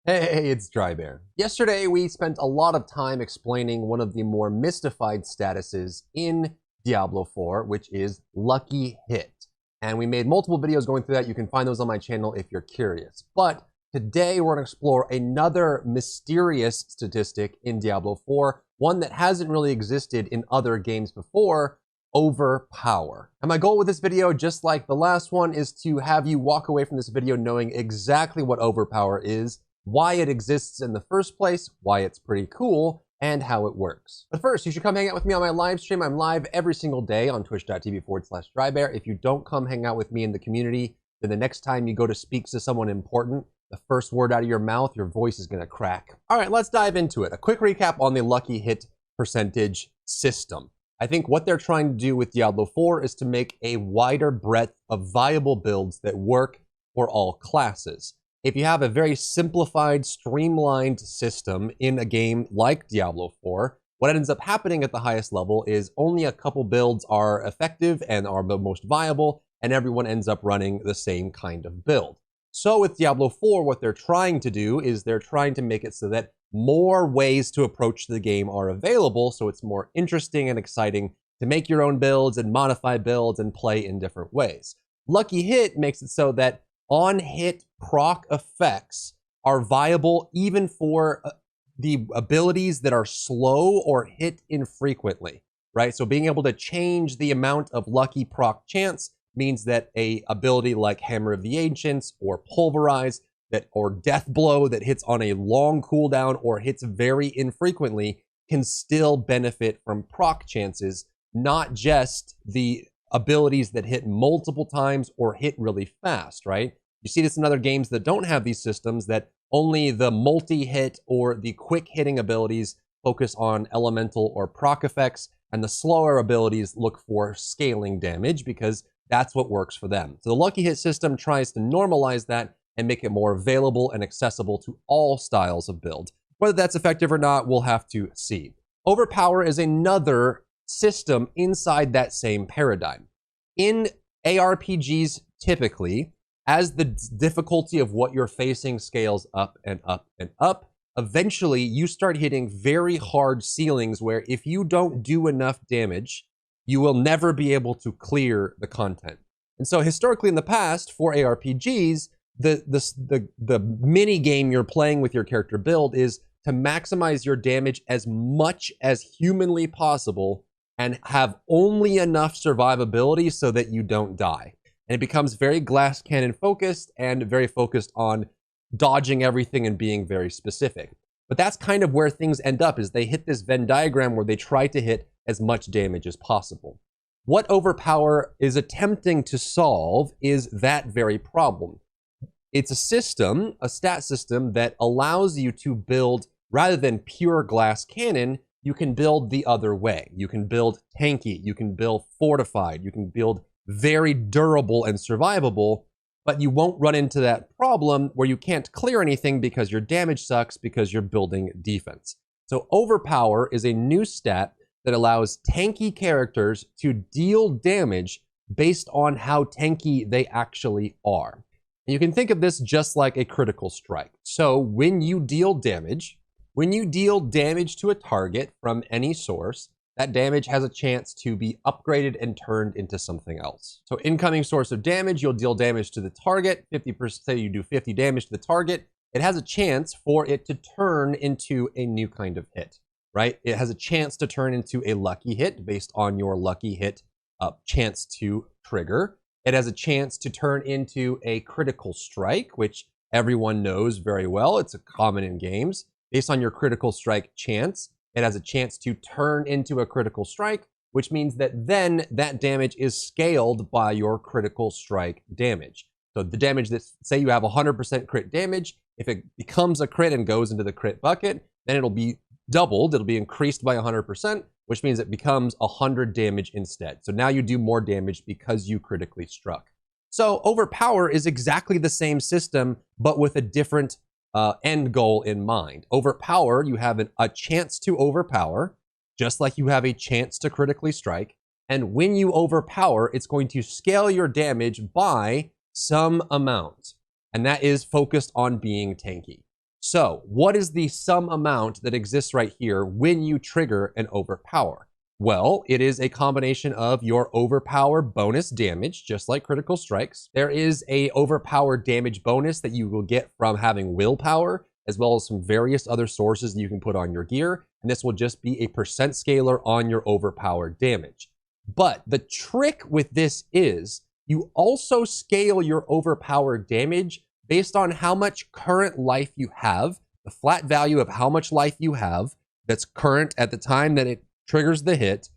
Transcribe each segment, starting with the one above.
Hey, it's Drybear. Yesterday, we spent a lot of time explaining one of the more mystified statuses in Diablo 4, which is Lucky Hit. And we made multiple videos going through that. You can find those on my channel if you're curious. But today, we're going to explore another mysterious statistic in Diablo 4, one that hasn't really existed in other games before: Overpower. And my goal with this video, just like the last one, is to have you walk away from this video knowing exactly what Overpower is, why it exists in the first place, why it's pretty cool, and how it works. But first, you should come hang out with me on my live stream. I'm live every single day on twitch.tv/Drybear. If you don't come hang out with me in the community, then the next time you go to speak to someone important, the first word out of your mouth, your voice is gonna crack. All right, let's dive into it. A quick recap on the lucky hit percentage system. I think what they're trying to do with Diablo 4 is to make a wider breadth of viable builds that work for all classes. If you have a very simplified, streamlined system in a game like Diablo 4, what ends up happening at the highest level is only a couple builds are effective and are the most viable, and everyone ends up running the same kind of build. So with Diablo 4, what they're trying to do is they're trying to make it so that more ways to approach the game are available, so it's more interesting and exciting to make your own builds and modify builds and play in different ways. Lucky Hit makes it so that on-hit proc effects are viable even for the abilities that are slow or hit infrequently, right? So being able to change the amount of lucky proc chance means that a ability like Hammer of the Ancients or Pulverize or Death Blow that hits on a long cooldown or hits very infrequently can still benefit from proc chances, not just the abilities that hit multiple times or hit really fast, right? You see this in other games that don't have these systems, that only the multi-hit or the quick hitting abilities focus on elemental or proc effects, and the slower abilities look for scaling damage because that's what works for them. So the lucky hit system tries to normalize that and make it more available and accessible to all styles of build. Whether that's effective or not, we'll have to see. Overpower is another system inside that same paradigm. In ARPGs, typically, as the difficulty of what you're facing scales up and up and up, eventually you start hitting very hard ceilings where if you don't do enough damage, you will never be able to clear the content. And so historically in the past, for ARPGs, the mini game you're playing with your character build is to maximize your damage as much as humanly possible and have only enough survivability so that you don't die. And it becomes very glass cannon focused and very focused on dodging everything and being very specific. But that's kind of where things end up, is they hit this Venn diagram where they try to hit as much damage as possible. What Overpower is attempting to solve is that very problem. It's a system, a stat system, that allows you to build, rather than pure glass cannon, you can build the other way. You can build tanky, you can build fortified, you can build very durable and survivable, but you won't run into that problem where you can't clear anything because your damage sucks because you're building defense. So Overpower is a new stat that allows tanky characters to deal damage based on how tanky they actually are. And you can think of this just like a critical strike. So when you deal damage to a target from any source, that damage has a chance to be upgraded and turned into something else. So incoming source of damage, you'll deal damage to the target. 50%, say you do 50 damage to the target, it has a chance for it to turn into a new kind of hit, right? It has a chance to turn into a lucky hit based on your lucky hit chance to trigger. It has a chance to turn into a critical strike, which everyone knows very well. It's a common in games. Based on your critical strike chance, it has a chance to turn into a critical strike, which means that then that damage is scaled by your critical strike damage. So the damage that, say you have 100% crit damage, if it becomes a crit and goes into the crit bucket, then it'll be doubled, it'll be increased by 100%, which means it becomes 100 damage instead. So now you do more damage because you critically struck. So Overpower is exactly the same system, but with a different end goal in mind. Overpower, you have a chance to overpower, just like you have a chance to critically strike. And when you overpower, it's going to scale your damage by some amount. And that is focused on being tanky. So what is the sum amount that exists right here when you trigger an Overpower? Well, it is a combination of your Overpower bonus damage, just like critical strikes. There is a Overpower damage bonus that you will get from having willpower, as well as some various other sources that you can put on your gear. And this will just be a percent scaler on your Overpower damage. But the trick with this is you also scale your Overpower damage based on how much current life you have, the flat value of how much life you have that's current at the time that it triggers the hit,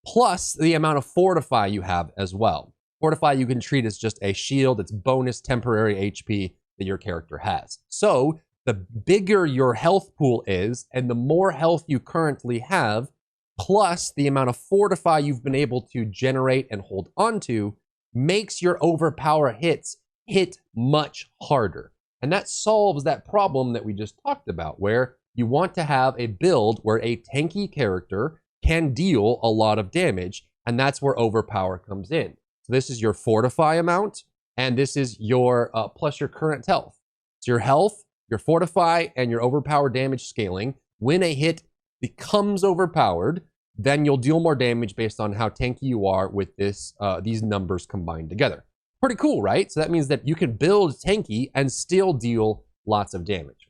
plus the amount of fortify you have as well. Fortify you can treat as just a shield. It's bonus temporary HP that your character has. So the bigger your health pool is and the more health you currently have, plus the amount of fortify you've been able to generate and hold onto, makes your Overpower hits hit much harder. And that solves that problem that we just talked about, where you want to have a build where a tanky character can deal a lot of damage, and that's where Overpower comes in. So this is your fortify amount, and this is your plus your current health. So your health, your fortify, and your Overpower damage scaling. When a hit becomes overpowered, then you'll deal more damage based on how tanky you are with this these numbers combined together. Pretty cool, right? So that means that you can build tanky and still deal lots of damage.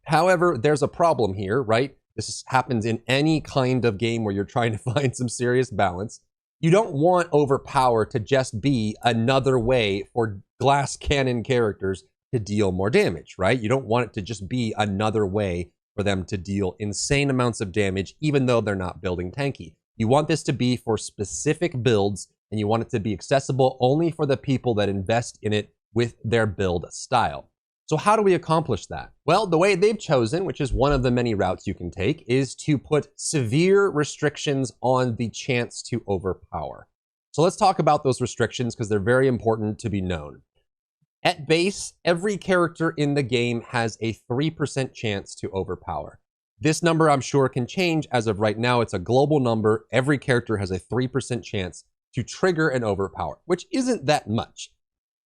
However, there's a problem here, right? This happens in any kind of game where you're trying to find some serious balance. You don't want Overpower to just be another way for glass cannon characters to deal more damage, right? You don't want it to just be another way for them to deal insane amounts of damage, even though they're not building tanky. You want this to be for specific builds, and you want it to be accessible only for the people that invest in it with their build style. So how do we accomplish that? Well, the way they've chosen, which is one of the many routes you can take, is to put severe restrictions on the chance to overpower. So let's talk about those restrictions because they're very important to be known. At base, every character in the game has a 3% chance to overpower. This number I'm sure can change. As of right now, it's a global number. Every character has a 3% chance to trigger an overpower, which isn't that much.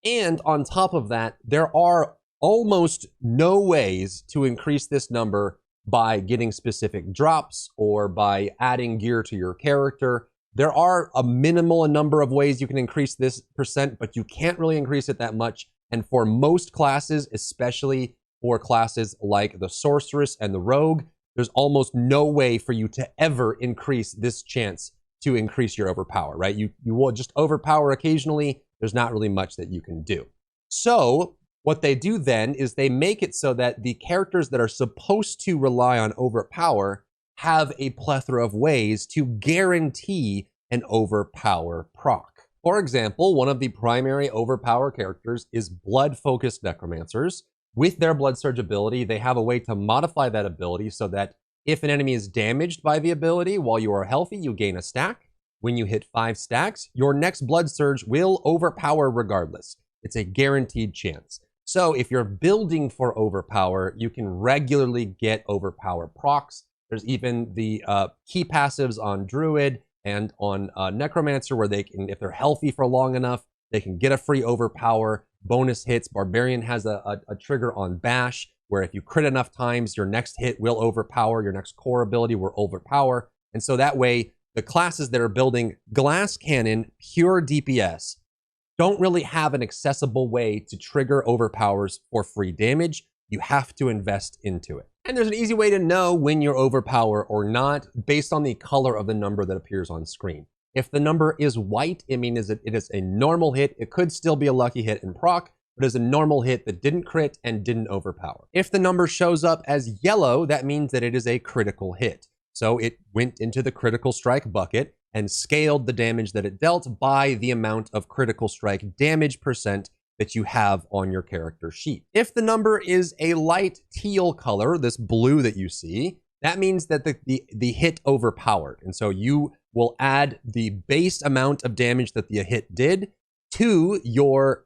And on top of that, there are almost no ways to increase this number by getting specific drops or by adding gear to your character. There are a minimal number of ways you can increase this percent, but you can't really increase it that much. And for most classes, especially for classes like the Sorceress and the Rogue, there's almost no way for you to ever increase this chance to increase your overpower, right? You will just overpower occasionally. There's not really much that you can do. So what they do then is they make it so that the characters that are supposed to rely on overpower have a plethora of ways to guarantee an overpower proc. For example, one of the primary overpower characters is blood-focused necromancers. With their blood surge ability, they have a way to modify that ability so that if an enemy is damaged by the ability while you are healthy, you gain a stack. When you hit 5 stacks, your next blood surge will overpower regardless. It's a guaranteed chance. So if you're building for overpower, you can regularly get overpower procs. There's even the key passives on Druid and on Necromancer where they can, if they're healthy for long enough, they can get a free overpower. Bonus hits. Barbarian has a trigger on Bash where if you crit enough times, your next hit will overpower, your next core ability will overpower. And so that way, the classes that are building glass cannon, pure DPS, don't really have an accessible way to trigger overpowers for free damage. You have to invest into it. And there's an easy way to know when you're overpower or not based on the color of the number that appears on screen. If the number is white, it means that it is a normal hit. It could still be a lucky hit in proc, but is a normal hit that didn't crit and didn't overpower. If the number shows up as yellow, that means that it is a critical hit. So it went into the critical strike bucket and scaled the damage that it dealt by the amount of critical strike damage percent that you have on your character sheet. If the number is a light teal color, this blue that you see, that means that the hit overpowered. And so you will add the base amount of damage that the hit did to your,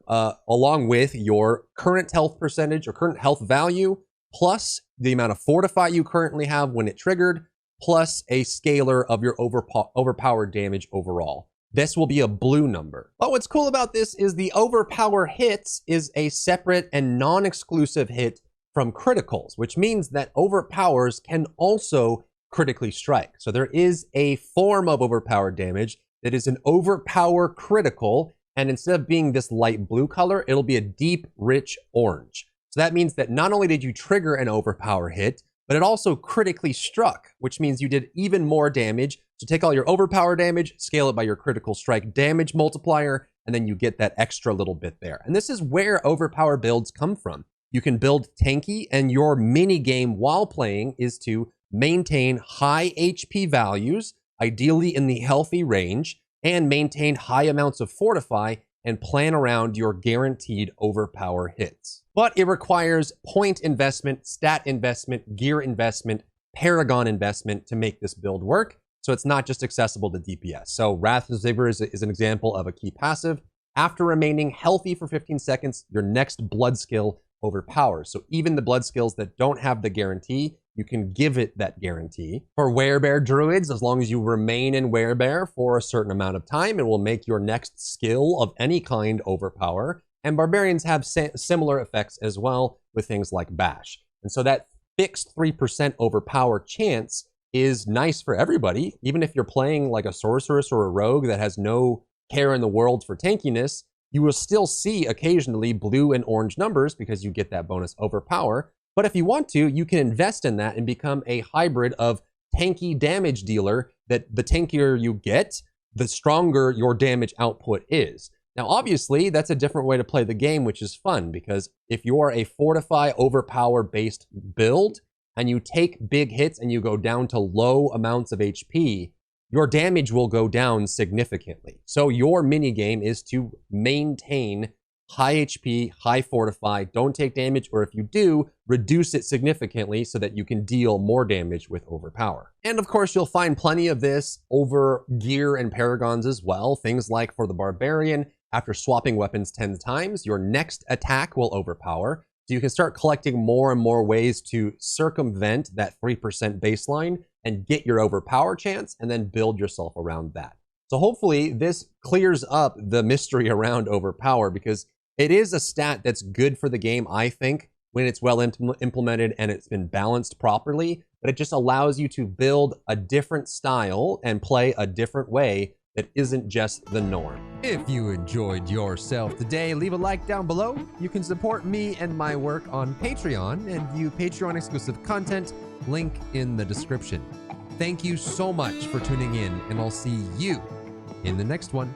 along with your current health percentage or current health value, plus the amount of fortify you currently have when it triggered, plus a scalar of your overpowered damage overall. This will be a blue number. But what's cool about this is the overpower hits is a separate and non-exclusive hit from criticals, which means that overpowers can also critically strike. So there is a form of overpowered damage that is an overpower critical, and instead of being this light blue color, it'll be a deep, rich orange. So that means that not only did you trigger an overpower hit, but it also critically struck, which means you did even more damage. So take all your overpower damage, scale it by your critical strike damage multiplier, and then you get that extra little bit there. And this is where overpower builds come from. You can build tanky, and your mini game while playing is to maintain high HP values, ideally in the healthy range, and maintain high amounts of fortify and plan around your guaranteed overpower hits. But it requires point investment, stat investment, gear investment, paragon investment to make this build work. So it's not just accessible to DPS. So Wrath of Ziggurar is an example of a key passive. After remaining healthy for 15 seconds, your next blood skill overpowers. So even the blood skills that don't have the guarantee, you can give it that guarantee. For Werebear Druids, as long as you remain in Werebear for a certain amount of time, it will make your next skill of any kind overpower. And Barbarians have similar effects as well with things like Bash. And so that fixed 3% overpower chance is nice for everybody. Even if you're playing like a Sorceress or a Rogue that has no care in the world for tankiness, you will still see occasionally blue and orange numbers because you get that bonus overpower. But if you want to, you can invest in that and become a hybrid of tanky damage dealer, that the tankier you get, the stronger your damage output is. Now, obviously, that's a different way to play the game, which is fun, because if you are a fortify overpower based build and you take big hits and you go down to low amounts of HP, your damage will go down significantly. So your mini game is to maintain high HP, high fortify, don't take damage, or if you do, reduce it significantly so that you can deal more damage with overpower. And of course, you'll find plenty of this over gear and paragons as well. Things like for the Barbarian, after swapping weapons 10 times, your next attack will overpower. So you can start collecting more and more ways to circumvent that 3% baseline and get your overpower chance and then build yourself around that. So hopefully this clears up the mystery around overpower, because it is a stat that's good for the game, I think, when it's well implemented and it's been balanced properly, but it just allows you to build a different style and play a different way that isn't just the norm. If you enjoyed yourself today, leave a like down below. You can support me and my work on Patreon and view Patreon exclusive content, link in the description. Thank you so much for tuning in, and I'll see you in the next one.